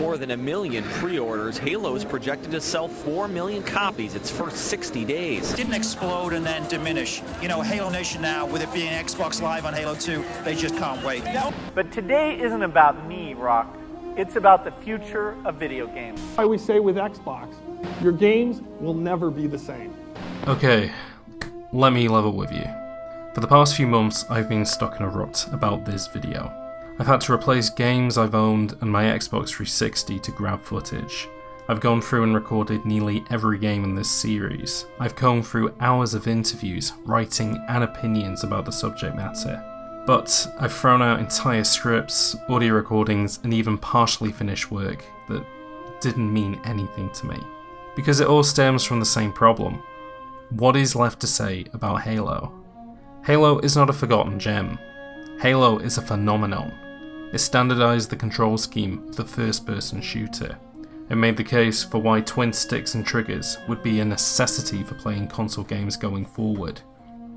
more than 1 million pre-orders, Halo is projected to sell 4 million copies its first 60 days. It didn't explode and then diminish. You know, Halo Nation now, with it being Xbox Live on Halo 2, they just can't wait. But today isn't about me, Rock. It's about the future of video games. I always say with Xbox, your games will never be the same. Okay, let me level with you. For the past few months, I've been stuck in a rut about this video. I've had to replace games I've owned and my Xbox 360 to grab footage. I've gone through and recorded nearly every game in this series. I've combed through hours of interviews, writing and opinions about the subject matter. But I've thrown out entire scripts, audio recordings and even partially finished work that didn't mean anything to me. Because it all stems from the same problem. What is left to say about Halo? Halo is not a forgotten gem. Halo is a phenomenon. It standardised the control scheme of the first-person shooter. It made the case for why twin sticks and triggers would be a necessity for playing console games going forward.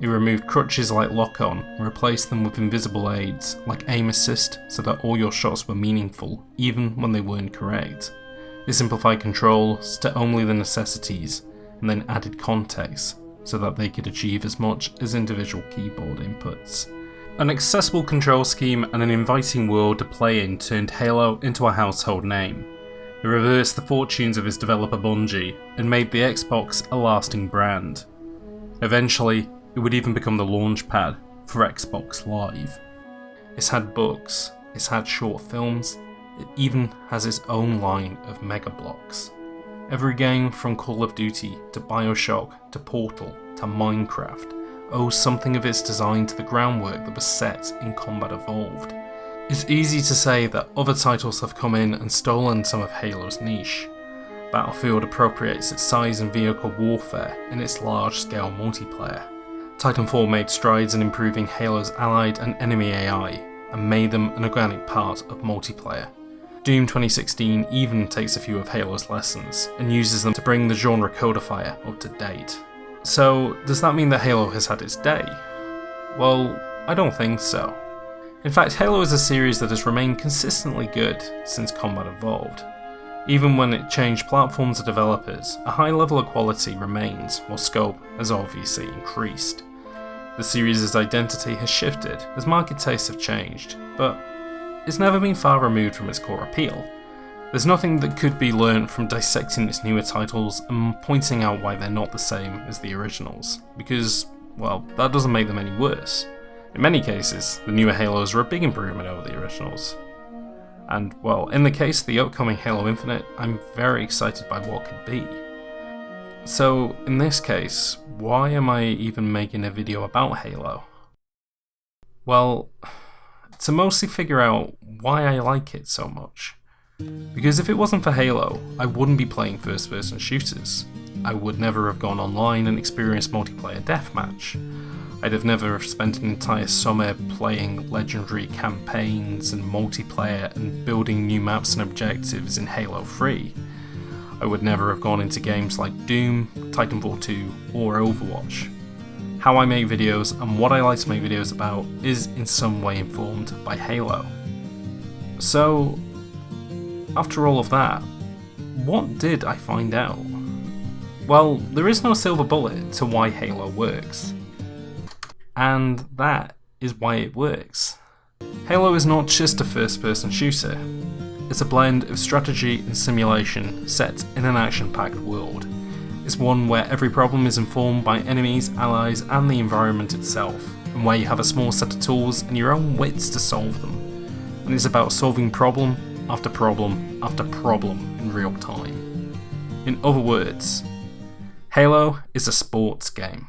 It removed crutches like lock-on and replaced them with invisible aids like aim assist so that all your shots were meaningful, even when they weren't correct. It simplified controls to only the necessities and then added context so that they could achieve as much as individual keyboard inputs. An accessible control scheme and an inviting world to play in turned Halo into a household name. It reversed the fortunes of its developer Bungie and made the Xbox a lasting brand. Eventually, it would even become the launchpad for Xbox Live. It's had books, it's had short films, it even has its own line of mega blocks. Every game from Call of Duty to BioShock to Portal to Minecraft owes something of its design to the groundwork that was set in Combat Evolved. It's easy to say that other titles have come in and stolen some of Halo's niche. Battlefield appropriates its size and vehicle warfare in its large-scale multiplayer. Titanfall made strides in improving Halo's allied and enemy AI, and made them an organic part of multiplayer. Doom 2016 even takes a few of Halo's lessons, and uses them to bring the genre codifier up to date. So, does that mean that Halo has had its day? Well, I don't think so. In fact, Halo is a series that has remained consistently good since Combat Evolved. Even when it changed platforms or developers, a high level of quality remains, while scope has obviously increased. The series' identity has shifted as market tastes have changed, but it's never been far removed from its core appeal. There's nothing that could be learned from dissecting its newer titles and pointing out why they're not the same as the originals, because, well, that doesn't make them any worse. In many cases, the newer Halos are a big improvement over the originals. And, well, in the case of the upcoming Halo Infinite, I'm very excited by what could be. So, in this case, why am I even making a video about Halo? Well, to mostly figure out why I like it so much. Because if it wasn't for Halo, I wouldn't be playing first-person shooters. I would never have gone online and experienced multiplayer deathmatch. I'd have never spent an entire summer playing legendary campaigns and multiplayer and building new maps and objectives in Halo 3. I would never have gone into games like Doom, Titanfall 2 or Overwatch. How I make videos and what I like to make videos about is in some way informed by Halo. So, after all of that, what did I find out? Well, there is no silver bullet to why Halo works. And that is why it works. Halo is not just a first-person shooter. It's a blend of strategy and simulation set in an action-packed world. It's one where every problem is informed by enemies, allies, and the environment itself, and where you have a small set of tools and your own wits to solve them. And it's about solving problem after problem after problem in real time. In other words, Halo is a sports game.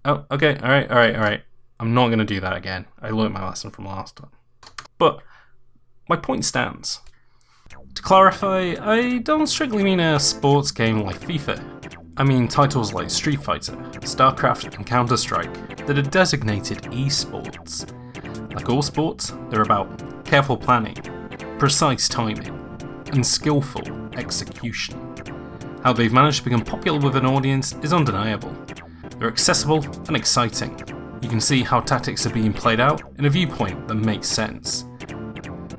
Oh, okay, alright. I'm not going to do that again. I learnt my lesson from last time. But my point stands. To clarify, I don't strictly mean a sports game like FIFA. I mean titles like Street Fighter, StarCraft and Counter-Strike that are designated esports. Like all sports, they're about careful planning, precise timing, and skillful execution. How they've managed to become popular with an audience is undeniable. They're accessible and exciting. You can see how tactics are being played out in a viewpoint that makes sense.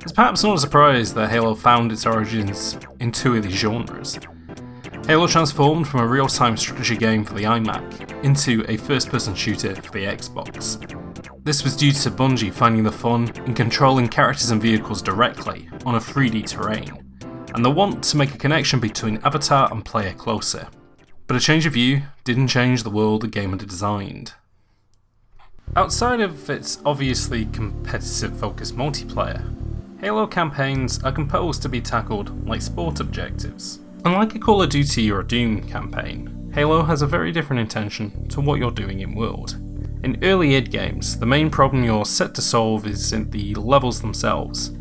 It's perhaps not a surprise that Halo found its origins in two of these genres. Halo transformed from a real-time strategy game for the iMac into a first-person shooter for the Xbox. This was due to Bungie finding the fun in controlling characters and vehicles directly on a 3D terrain, and the want to make a connection between avatar and player closer. But a change of view didn't change the world the game had designed. Outside of its obviously competitive-focused multiplayer, Halo campaigns are composed to be tackled like sport objectives. Unlike a Call of Duty or a Doom campaign, Halo has a very different intention to what you're doing in world. In early id games, the main problem you're set to solve is in the levels themselves.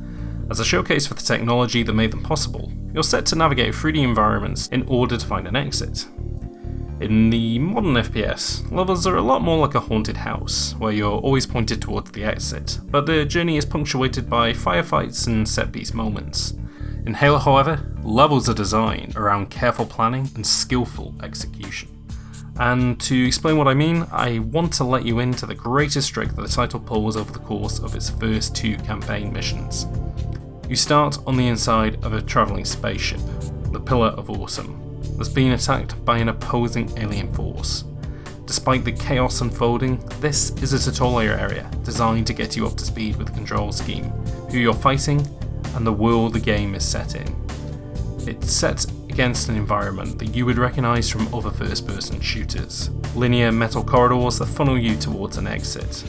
As a showcase for the technology that made them possible, you're set to navigate 3D environments in order to find an exit. In the modern FPS, levels are a lot more like a haunted house, where you're always pointed towards the exit, but the journey is punctuated by firefights and set-piece moments. In Halo, however, levels are designed around careful planning and skillful execution. And to explain what I mean, I want to let you into the greatest trick that the title pulls over the course of its first two campaign missions. You start on the inside of a travelling spaceship, the Pillar of Awesome, that's being attacked by an opposing alien force. Despite the chaos unfolding, this is a tutorial area designed to get you up to speed with the control scheme, who you're fighting, and the world the game is set in. It's set against an environment that you would recognise from other first-person shooters, linear metal corridors that funnel you towards an exit.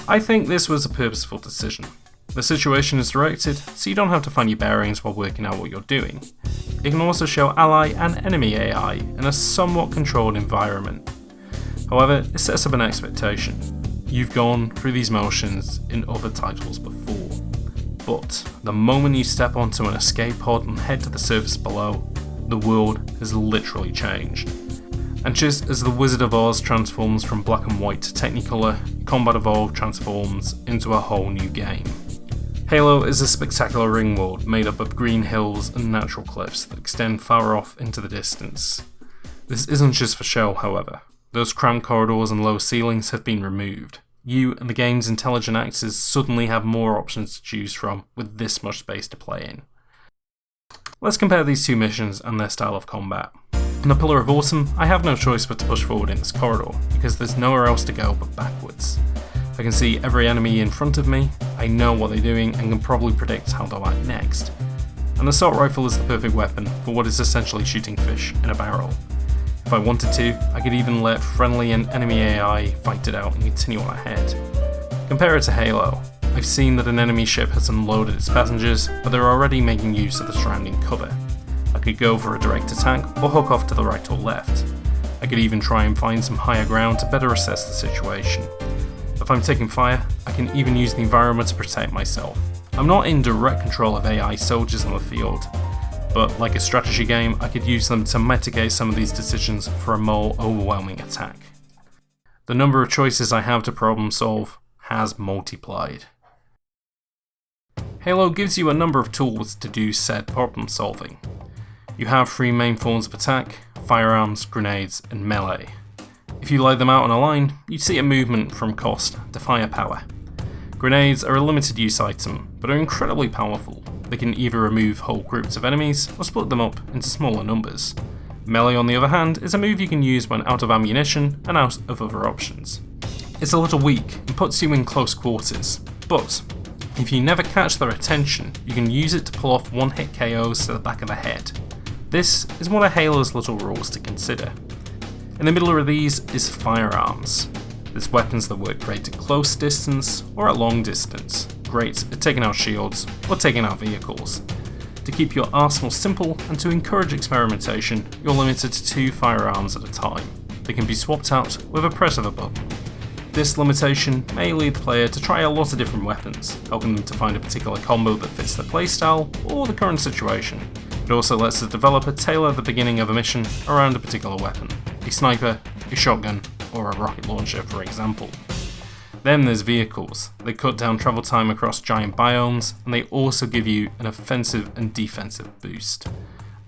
I think this was a purposeful decision. The situation is directed so you don't have to find your bearings while working out what you're doing. It can also show ally and enemy AI in a somewhat controlled environment. However, it sets up an expectation. You've gone through these motions in other titles before. But the moment you step onto an escape pod and head to the surface below, the world has literally changed. And just as the Wizard of Oz transforms from black and white to Technicolor, Combat Evolved transforms into a whole new game. Halo is a spectacular ring world made up of green hills and natural cliffs that extend far off into the distance. This isn't just for show, however. Those cramped corridors and low ceilings have been removed. You and the game's intelligent actors suddenly have more options to choose from with this much space to play in. Let's compare these two missions and their style of combat. On the Pillar of Awesome, I have no choice but to push forward in this corridor, because there's nowhere else to go but backwards. I can see every enemy in front of me, I know what they're doing and can probably predict how they'll act next. An assault rifle is the perfect weapon for what is essentially shooting fish in a barrel. If I wanted to, I could even let friendly and enemy AI fight it out and continue on ahead. Compare it to Halo. I've seen that an enemy ship has unloaded its passengers, but they're already making use of the surrounding cover. I could go for a direct attack or hook off to the right or left. I could even try and find some higher ground to better assess the situation. If I'm taking fire, I can even use the environment to protect myself. I'm not in direct control of AI soldiers on the field, but like a strategy game, I could use them to mitigate some of these decisions for a more overwhelming attack. The number of choices I have to problem solve has multiplied. Halo gives you a number of tools to do said problem solving. You have three main forms of attack: firearms, grenades, and melee. If you lay them out on a line, you'd see a movement from cost to firepower. Grenades are a limited use item, but are incredibly powerful. They can either remove whole groups of enemies or split them up into smaller numbers. Melee, on the other hand, is a move you can use when out of ammunition and out of other options. It's a little weak and puts you in close quarters, but if you never catch their attention, you can use it to pull off one-hit KOs to the back of the head. This is one of Halo's little rules to consider. In the middle of these is firearms. There's weapons that work great at close distance or at long distance, great at taking out shields or taking out vehicles. To keep your arsenal simple and to encourage experimentation, you're limited to 2 firearms at a time. They can be swapped out with a press of a button. This limitation may lead the player to try a lot of different weapons, helping them to find a particular combo that fits their playstyle or the current situation. It also lets the developer tailor the beginning of a mission around a particular weapon, a sniper, a shotgun, or a rocket launcher, for example. Then there's vehicles. They cut down travel time across giant biomes, and they also give you an offensive and defensive boost.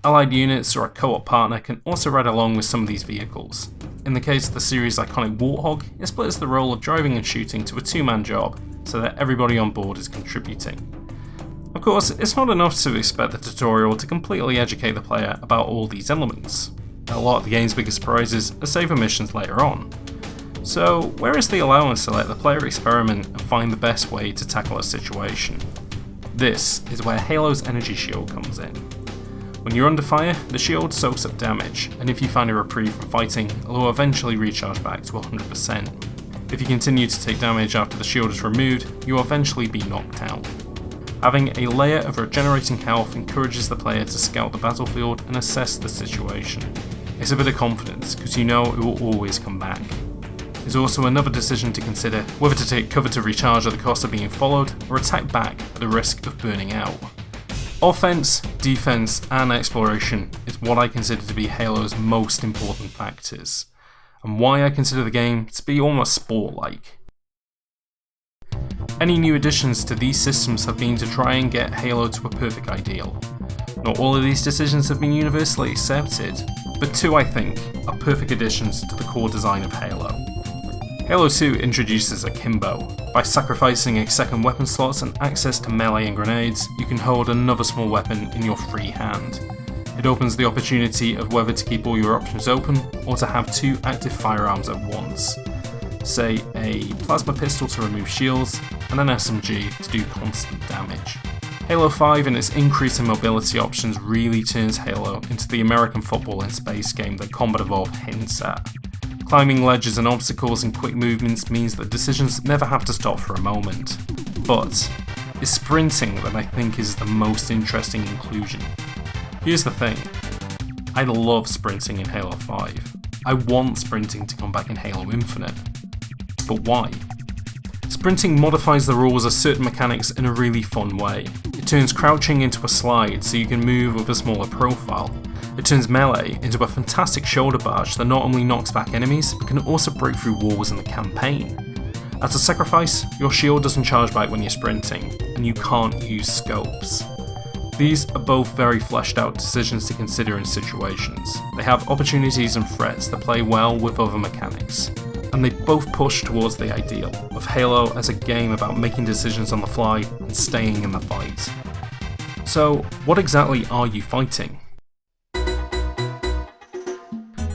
Allied units or a co-op partner can also ride along with some of these vehicles. In the case of the series' iconic Warthog, it splits the role of driving and shooting to a two-man job, so that everybody on board is contributing. Of course, it's not enough to expect the tutorial to completely educate the player about all these elements. A lot of the game's biggest surprises are safer missions later on. So, where is the allowance to let the player experiment and find the best way to tackle a situation? This is where Halo's energy shield comes in. When you're under fire, the shield soaks up damage, and if you find a reprieve from fighting, it will eventually recharge back to 100%. If you continue to take damage after the shield is removed, you will eventually be knocked out. Having a layer of regenerating health encourages the player to scout the battlefield and assess the situation. It's a bit of confidence, because you know it will always come back. There's also another decision to consider, whether to take cover to recharge at the cost of being followed, or attack back at the risk of burning out. Offense, defense, and exploration is what I consider to be Halo's most important factors, and why I consider the game to be almost sport-like. Any new additions to these systems have been to try and get Halo to a perfect ideal. Not all of these decisions have been universally accepted, but two I think are perfect additions to the core design of Halo. Halo 2 introduces Akimbo. By sacrificing a second weapon slots and access to melee and grenades, you can hold another small weapon in your free hand. It opens the opportunity of whether to keep all your options open or to have two active firearms at once. Say a plasma pistol to remove shields and an SMG to do constant damage. Halo 5 and its increasing mobility options really turns Halo into the American football in space game that Combat Evolved hints at. Climbing ledges and obstacles and quick movements means that decisions never have to stop for a moment. But it's sprinting that I think is the most interesting inclusion. Here's the thing, I love sprinting in Halo 5. I want sprinting to come back in Halo Infinite. But why? Sprinting modifies the rules of certain mechanics in a really fun way. It turns crouching into a slide so you can move with a smaller profile. It turns melee into a fantastic shoulder barge that not only knocks back enemies, but can also break through walls in the campaign. As a sacrifice, your shield doesn't charge back when you're sprinting, and you can't use scopes. These are both very fleshed out decisions to consider in situations. They have opportunities and threats that play well with other mechanics, and they both push towards the ideal of Halo as a game about making decisions on the fly and staying in the fight. So, what exactly are you fighting?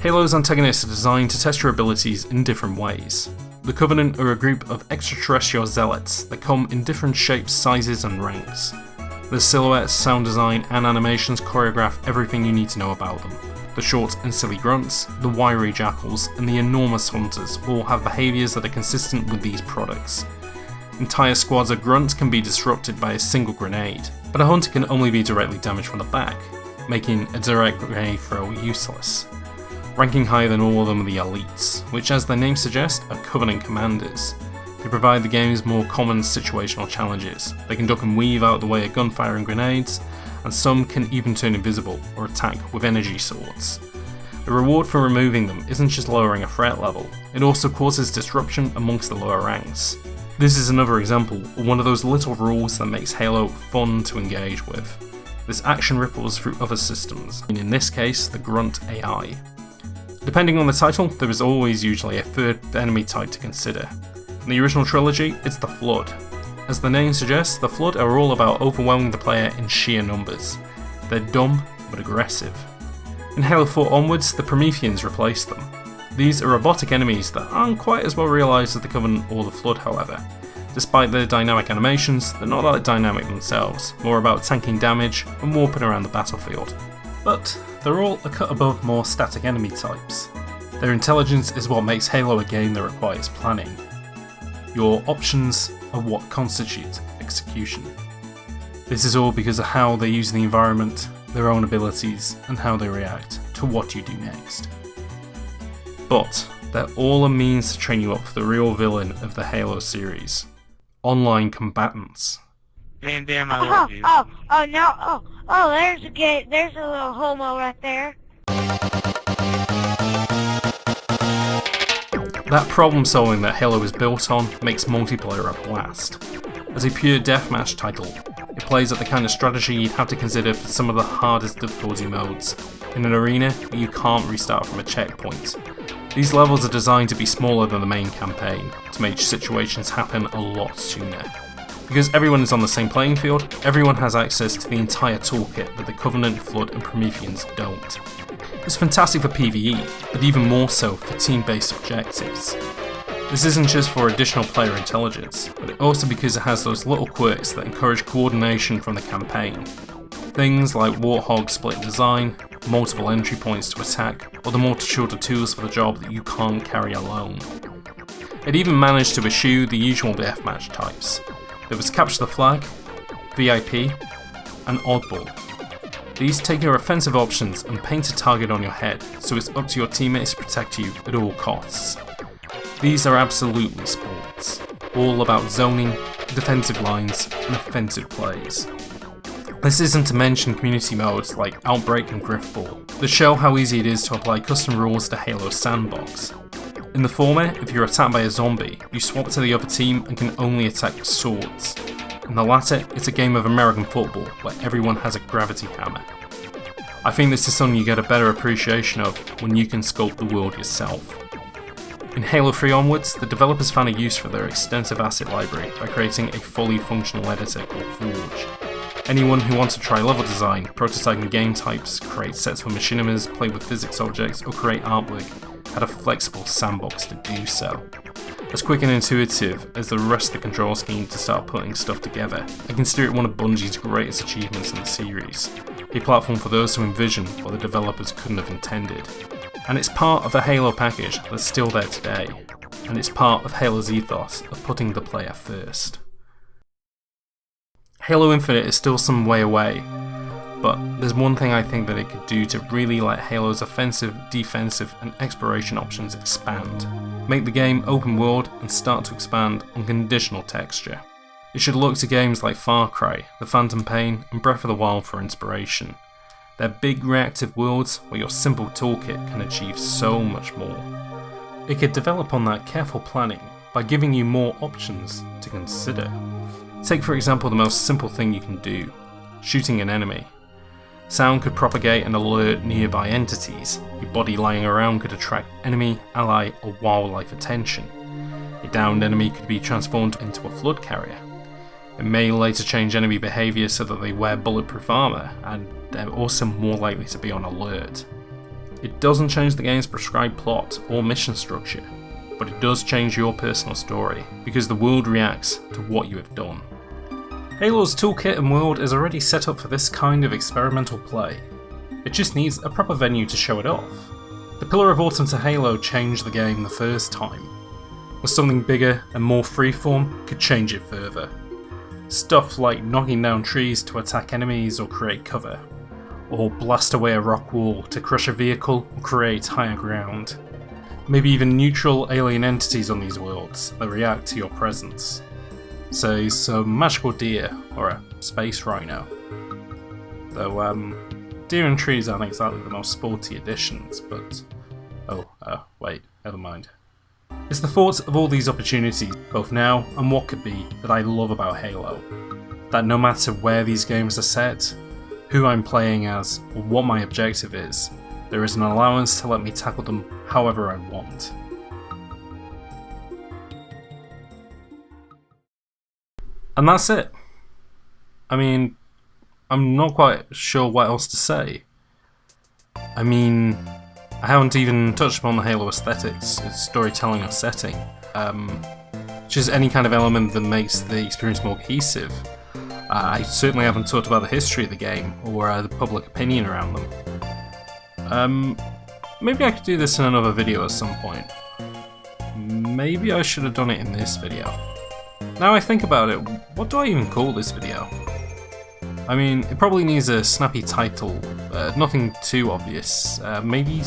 Halo's antagonists are designed to test your abilities in different ways. The Covenant are a group of extraterrestrial zealots that come in different shapes, sizes, and ranks. Their silhouettes, sound design, and animations choreograph everything you need to know about them. The short and silly grunts, the wiry jackals, and the enormous hunters all have behaviours that are consistent with these products. Entire squads of grunts can be disrupted by a single grenade, but a hunter can only be directly damaged from the back, making a direct grenade throw useless. Ranking higher than all of them are the elites, which as their name suggests are Covenant commanders. They provide the game's more common situational challenges. They can duck and weave out the way of gunfire and grenades, and some can even turn invisible or attack with energy swords. The reward for removing them isn't just lowering a threat level, it also causes disruption amongst the lower ranks. This is another example of one of those little rules that makes Halo fun to engage with. This action ripples through other systems, and in this case the Grunt AI. Depending on the title, there is always usually a third enemy type to consider. In the original trilogy, it's the Flood. As the name suggests, the Flood are all about overwhelming the player in sheer numbers. They're dumb, but aggressive. In Halo 4 onwards, the Prometheans replace them. These are robotic enemies that aren't quite as well realised as the Covenant or the Flood, however. Despite their dynamic animations, they're not that dynamic themselves, more about tanking damage and warping around the battlefield. But they're all a cut above more static enemy types. Their intelligence is what makes Halo a game that requires planning. Your options are what constitute execution. This is all because of how they use the environment, their own abilities, and how they react to what you do next. But they're all a means to train you up for the real villain of the Halo series: online combatants. Damn, I love you. There's a little homo right there. That problem solving that Halo is built on makes multiplayer a blast. As a pure deathmatch title, it plays at the kind of strategy you'd have to consider for some of the hardest difficulty modes, in an arena where you can't restart from a checkpoint. These levels are designed to be smaller than the main campaign, to make situations happen a lot sooner. Because everyone is on the same playing field, everyone has access to the entire toolkit that the Covenant, Flood and Prometheans don't. It's fantastic for PvE, but even more so for team-based objectives. This isn't just for additional player intelligence, but also because it has those little quirks that encourage coordination from the campaign. Things like Warthog split design, multiple entry points to attack, or the multitude of tools for the job that you can't carry alone. It even managed to eschew the usual deathmatch types. There was Capture the Flag, VIP, and Oddball. These take your offensive options and paint a target on your head, so it's up to your teammates to protect you at all costs. These are absolutely sports, all about zoning, defensive lines, and offensive plays. This isn't to mention community modes like Outbreak and Griffball that show how easy it is to apply custom rules to Halo's sandbox. In the former, if you're attacked by a zombie, you swap to the other team and can only attack with swords. In the latter, it's a game of American football where everyone has a gravity hammer. I think this is something you get a better appreciation of when you can sculpt the world yourself. In Halo 3 onwards, the developers found a use for their extensive asset library by creating a fully functional editor called Forge. Anyone who wants to try level design, prototyping game types, create sets for machinimas, play with physics objects, or create artwork had a flexible sandbox to do so. As quick and intuitive as the rest of the control scheme to start putting stuff together, I consider it one of Bungie's greatest achievements in the series, a platform for those who envision what the developers couldn't have intended. And it's part of a Halo package that's still there today, and it's part of Halo's ethos of putting the player first. Halo Infinite is still some way away, but there's one thing I think that it could do to really let Halo's offensive, defensive and exploration options expand. Make the game open world and start to expand on conditional texture. It should look to games like Far Cry, The Phantom Pain and Breath of the Wild for inspiration. They're big reactive worlds where your simple toolkit can achieve so much more. It could develop on that careful planning by giving you more options to consider. Take for example the most simple thing you can do, shooting an enemy. Sound could propagate and alert nearby entities. A body lying around could attract enemy, ally or wildlife attention. A downed enemy could be transformed into a flood carrier. It may later change enemy behaviour so that they wear bulletproof armour, and they're also more likely to be on alert. It doesn't change the game's prescribed plot or mission structure, but it does change your personal story, because the world reacts to what you have done. Halo's toolkit and world is already set up for this kind of experimental play. It just needs a proper venue to show it off. The Pillar of Autumn to Halo changed the game the first time, but something bigger and more freeform could change it further. Stuff like knocking down trees to attack enemies or create cover, or blast away a rock wall to crush a vehicle or create higher ground. Maybe even neutral alien entities on these worlds that react to your presence. Say some magical deer or a space rhino. Though deer and trees aren't exactly the most sporty additions, but wait, never mind. It's the thought of all these opportunities, both now and what could be, that I love about Halo. That no matter where these games are set, who I'm playing as, or what my objective is, there is an allowance to let me tackle them however I want. And that's it. I mean, I'm not quite sure what else to say. I mean, I haven't even touched upon the Halo aesthetics, its storytelling or setting. Just any kind of element that makes the experience more cohesive. I certainly haven't talked about the history of the game, or the public opinion around them. Maybe I could do this in another video at some point. Maybe I should have done it in this video. Now I think about it, what do I even call this video? I mean, it probably needs a snappy title, nothing too obvious. Maybe